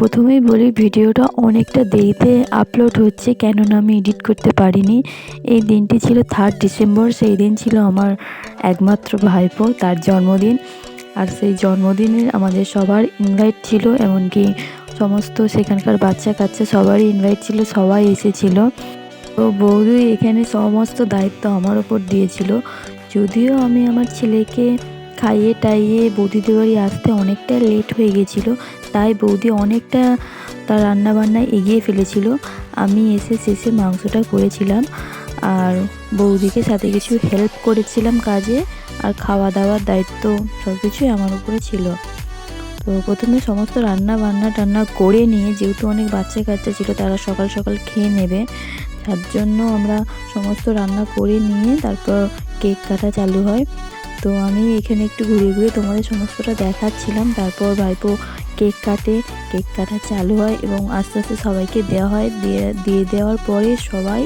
প্রথমেই বলি ভিডিওটা অনেকটা দেরিতে আপলোড হচ্ছে, কেননা আমি এডিট করতে পারিনি। এই দিনটি ছিল 3 ডিসেম্বর। সেই দিন ছিল আমার একমাত্র ভাইপো, তার জন্মদিন। আর সেই জন্মদিনে আমাদের সবার ইনভাইট ছিল, এমনকি সমস্ত সেখানকার বাচ্চা কাচ্চা সবারই ইনভাইট ছিল, সবাই এসেছিল। তো বৌদি এখানে সমস্ত দায়িত্ব আমার ওপর দিয়েছিল। যদিও আমি আমার ছেলেকে খাইয়ে টাইয়ে বৌদিদের বাড়ি আসতে অনেকটা লেট হয়ে গেছিলো, তাই বৌদি অনেকটা তার রান্নাবান্নায় এগিয়ে ফেলেছিল। আমি এসে শেষে মাংসটা করেছিলাম আর বৌদিকে সাথে কিছু হেল্প করেছিলাম কাজে, আর খাওয়া দাওয়ার দায়িত্ব সব কিছুই আমার উপরে ছিল। তো প্রথমে সমস্ত টান্না করে নিয়ে, যেহেতু অনেক বাচ্চা কাচ্চা ছিল তারা সকাল সকাল খেয়ে নেবে, তার জন্য আমরা সমস্ত রান্না করে নিয়ে তারপর কেক কাটা চালু হয়। তো আমি এখানে একটু ঘুরে ঘুরে তোমাদের সমস্তটা দেখাচ্ছিলাম। তারপর ভাইপো কেক কাটে, কেক কাটা চালু হয় এবং আস্তে আস্তে সবাইকে দেওয়া হয়। দিয়ে দেওয়ার পরে সবাই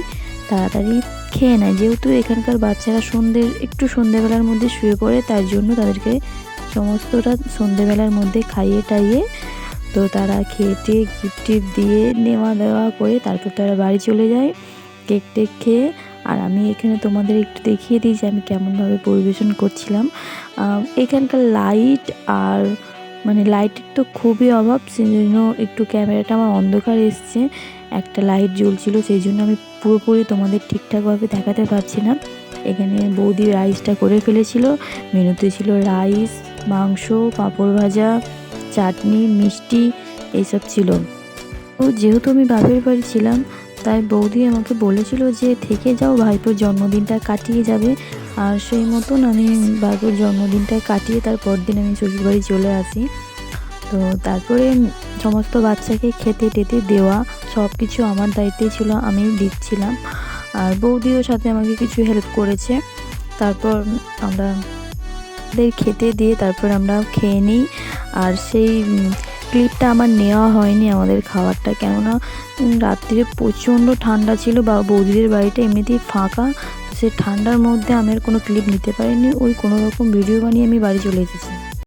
তাড়াতাড়ি খেয়ে নেয়। যেহেতু এখানকার বাচ্চারা সন্ধেবেলার মধ্যে শুয়ে পড়ে, তার জন্য তাদেরকে সমস্তটা সন্ধেবেলার মধ্যে খাইয়ে টাইয়ে তো তারা খেয়ে টেয়ে গিফট টিফট দিয়ে নেওয়া দেওয়া করে তারপর তারা বাড়ি চলে যায় কেক টেক খেয়ে। আর আমি এখানে তোমাদের একটু দেখিয়ে দিই যে আমি কেমনভাবে পরিবেশন করছিলাম। এখানকার লাইট আর লাইটের তো খুবই অভাব, সেই জন্য একটু ক্যামেরাটা আমার অন্ধকার এসছে। একটা লাইট জ্বলছিল, সেই জন্য আমি পুরোপুরি তোমাদের ঠিকঠাকভাবে দেখাতে পারছি না। এখানে বৌদি রাইসটা করে ফেলেছিল। মেনুতে ছিল রাইস, মাংস, পাঁপড় ভাজা, চাটনি, মিষ্টি এইসব ছিল। তো যেহেতু আমি বাপের বাড়ি ছিলাম, তাই বৌদি আমাকে বলেছিল যে থেকে যাও, ভাইপোর জন্মদিনটা কাটিয়ে যাবে। আর সেই মতন আমি ভাইপোর জন্মদিনটা কাটিয়ে তারপর দিন আমি শ্বশুরবাড়ি চলে আসি। তো তারপরে সমস্ত বাচ্চাকে খেতে টেতে দেওয়া সব কিছু আমার দায়িত্বে ছিল, আমি দিচ্ছিলাম। আর বৌদিও সাথে আমাকে কিছু হেল্প করেছে। তারপর আমরা খেতে দিয়ে তারপর আমরা খেয়ে নিই। আর সেই ক্লিপটা আমার নেওয়া হয়নি আমাদের খাবারটা, কেননা রাত্রিরে প্রচণ্ড ঠান্ডা ছিল, বা বৌদিদের বাড়িটা এমনিতেই ফাঁকা। সে ঠান্ডার মধ্যে আমি আর কোনো ক্লিপ নিতে পারিনি। ওই কোনো রকম ভিডিও বানিয়ে আমি বাড়ি চলে এসেছি।